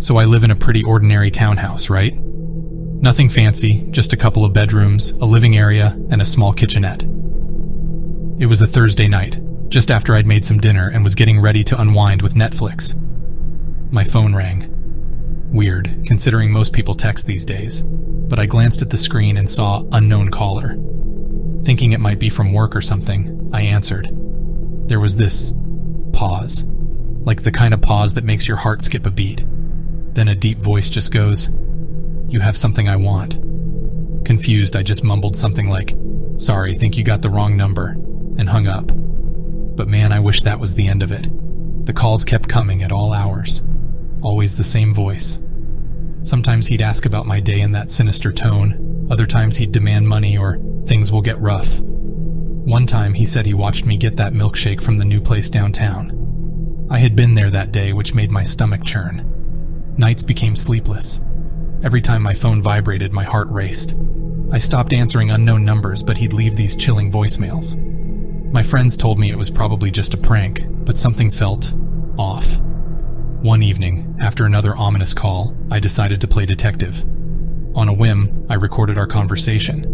So I live in a pretty ordinary townhouse, right? Nothing fancy, just a couple of bedrooms, a living area, and a small kitchenette. It was a Thursday night, just after I'd made some dinner and was getting ready to unwind with Netflix. My phone rang. Weird, considering most people text these days, but I glanced at the screen and saw unknown caller. Thinking it might be from work or something, I answered. There was this pause, like the kind of pause that makes your heart skip a beat. Then a deep voice just goes, "You have something I want." Confused, I just mumbled something like, "Sorry, think you got the wrong number," and hung up. But man, I wish that was the end of it. The calls kept coming at all hours. Always the same voice. Sometimes he'd ask about my day in that sinister tone. Other times he'd demand money or things will get rough. One time he said he watched me get that milkshake from the new place downtown. I had been there that day, which made my stomach churn. Nights became sleepless. Every time my phone vibrated, my heart raced. I stopped answering unknown numbers, but he'd leave these chilling voicemails. My friends told me it was probably just a prank, but something felt off. One evening, after another ominous call, I decided to play detective. On a whim, I recorded our conversation.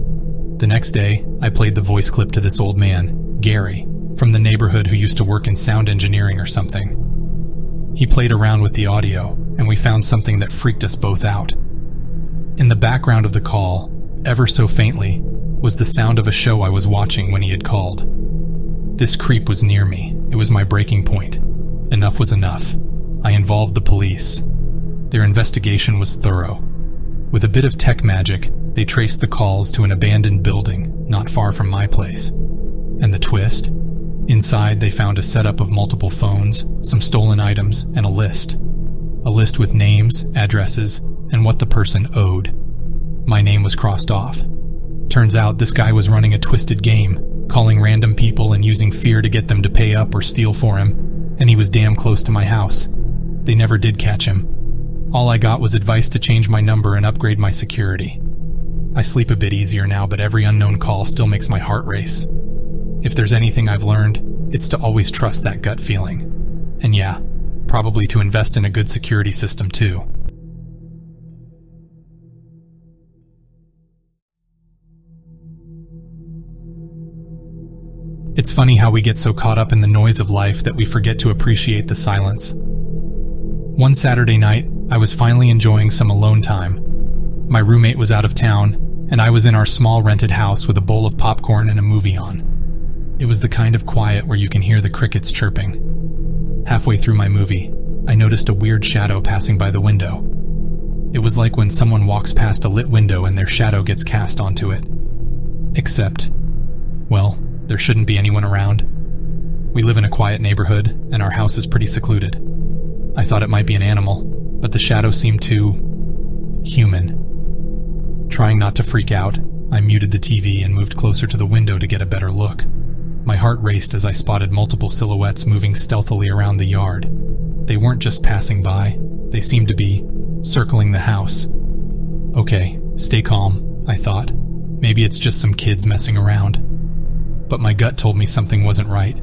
The next day, I played the voice clip to this old man, Gary, from the neighborhood who used to work in sound engineering or something. He played around with the audio, and we found something that freaked us both out. In the background of the call, ever so faintly, was the sound of a show I was watching when he had called. This creep was near me. It was my breaking point. Enough was enough. I involved the police. Their investigation was thorough. With a bit of tech magic, they traced the calls to an abandoned building not far from my place. And the twist? Inside, they found a setup of multiple phones, some stolen items, and a list. A list with names, addresses, and what the person owed. My name was crossed off. Turns out this guy was running a twisted game, calling random people and using fear to get them to pay up or steal for him, and he was damn close to my house. They never did catch him. All I got was advice to change my number and upgrade my security. I sleep a bit easier now, but every unknown call still makes my heart race. If there's anything I've learned, it's to always trust that gut feeling. And yeah, probably to invest in a good security system too. It's funny how we get so caught up in the noise of life that we forget to appreciate the silence. One Saturday night, I was finally enjoying some alone time. My roommate was out of town, and I was in our small rented house with a bowl of popcorn and a movie on. It was the kind of quiet where you can hear the crickets chirping. Halfway through my movie, I noticed a weird shadow passing by the window. It was like when someone walks past a lit window and their shadow gets cast onto it. Except, well, there shouldn't be anyone around. We live in a quiet neighborhood, and our house is pretty secluded. I thought it might be an animal, but the shadow seemed too human. Trying not to freak out, I muted the TV and moved closer to the window to get a better look. My heart raced as I spotted multiple silhouettes moving stealthily around the yard. They weren't just passing by, they seemed to be circling the house. Okay, stay calm, I thought. Maybe it's just some kids messing around. But my gut told me something wasn't right.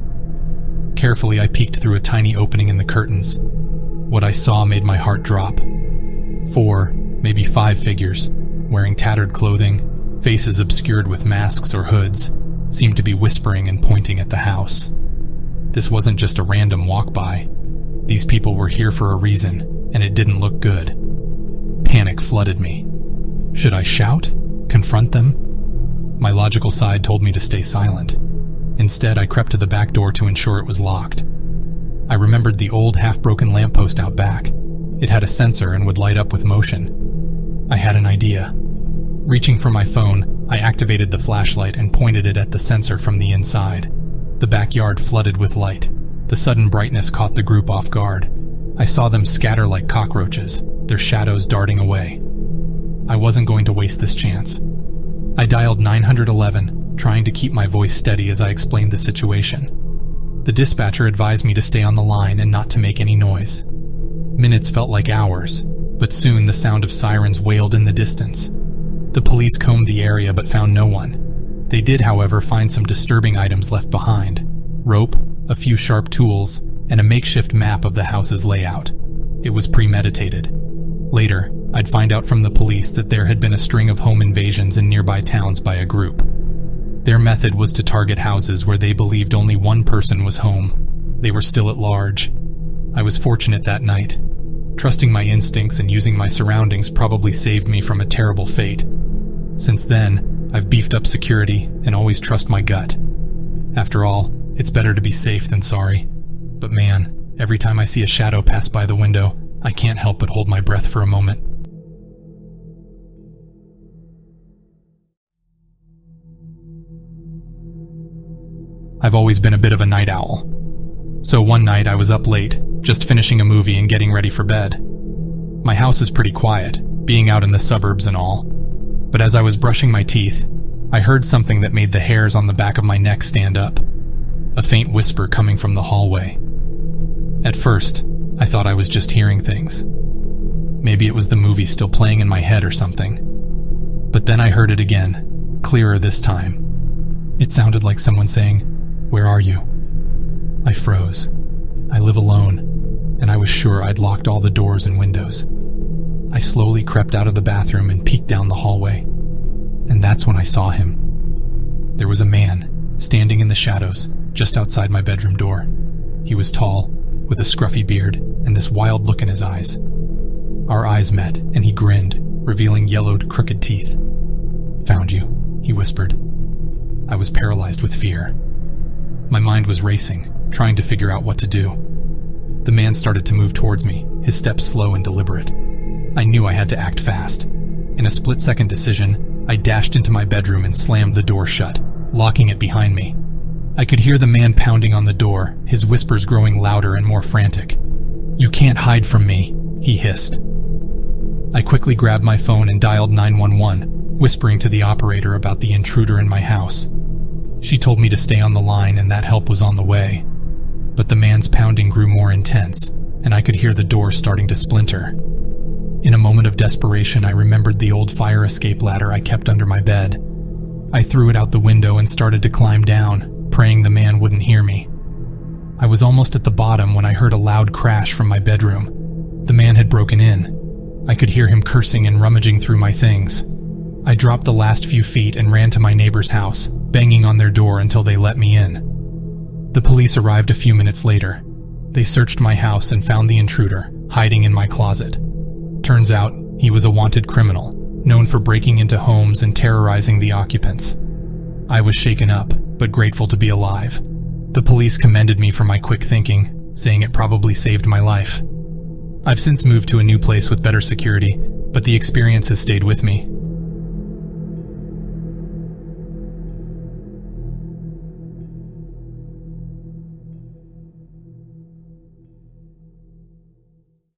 Carefully, I peeked through a tiny opening in the curtains. What I saw made my heart drop. 4, maybe 5 figures, wearing tattered clothing, faces obscured with masks or hoods, seemed to be whispering and pointing at the house. This wasn't just a random walk-by. These people were here for a reason, and it didn't look good. Panic flooded me. Should I shout? Confront them? My logical side told me to stay silent. Instead, I crept to the back door to ensure it was locked. I remembered the old half-broken lamppost out back. It had a sensor and would light up with motion. I had an idea. Reaching for my phone, I activated the flashlight and pointed it at the sensor from the inside. The backyard flooded with light. The sudden brightness caught the group off guard. I saw them scatter like cockroaches, their shadows darting away. I wasn't going to waste this chance. I dialed 911, trying to keep my voice steady as I explained the situation. The dispatcher advised me to stay on the line and not to make any noise. Minutes felt like hours, but soon the sound of sirens wailed in the distance. The police combed the area but found no one. They did, however, find some disturbing items left behind. Rope, a few sharp tools, and a makeshift map of the house's layout. It was premeditated. Later, I'd find out from the police that there had been a string of home invasions in nearby towns by a group. Their method was to target houses where they believed only one person was home. They were still at large. I was fortunate that night. Trusting my instincts and using my surroundings probably saved me from a terrible fate. Since then, I've beefed up security and always trust my gut. After all, it's better to be safe than sorry. But man, every time I see a shadow pass by the window, I can't help but hold my breath for a moment. I've always been a bit of a night owl. So one night I was up late, just finishing a movie and getting ready for bed. My house is pretty quiet, being out in the suburbs and all. But as I was brushing my teeth, I heard something that made the hairs on the back of my neck stand up. A faint whisper coming from the hallway. At first, I thought I was just hearing things. Maybe it was the movie still playing in my head or something. But then I heard it again, clearer this time. It sounded like someone saying, "Where are you?" I froze. I live alone, and I was sure I'd locked all the doors and windows. I slowly crept out of the bathroom and peeked down the hallway. And that's when I saw him. There was a man, standing in the shadows, just outside my bedroom door. He was tall, with a scruffy beard, and this wild look in his eyes. Our eyes met, and he grinned, revealing yellowed, crooked teeth. "Found you," he whispered. I was paralyzed with fear. My mind was racing, trying to figure out what to do. The man started to move towards me, his steps slow and deliberate. I knew I had to act fast. In a split-second decision, I dashed into my bedroom and slammed the door shut, locking it behind me. I could hear the man pounding on the door, his whispers growing louder and more frantic. "You can't hide from me," he hissed. I quickly grabbed my phone and dialed 911, whispering to the operator about the intruder in my house. She told me to stay on the line and that help was on the way. But the man's pounding grew more intense, and I could hear the door starting to splinter. In a moment of desperation, I remembered the old fire escape ladder I kept under my bed. I threw it out the window and started to climb down, praying the man wouldn't hear me. I was almost at the bottom when I heard a loud crash from my bedroom. The man had broken in. I could hear him cursing and rummaging through my things. I dropped the last few feet and ran to my neighbor's house, banging on their door until they let me in. The police arrived a few minutes later. They searched my house and found the intruder, hiding in my closet. Turns out, he was a wanted criminal, known for breaking into homes and terrorizing the occupants. I was shaken up, but grateful to be alive. The police commended me for my quick thinking, saying it probably saved my life. I've since moved to a new place with better security, but the experience has stayed with me,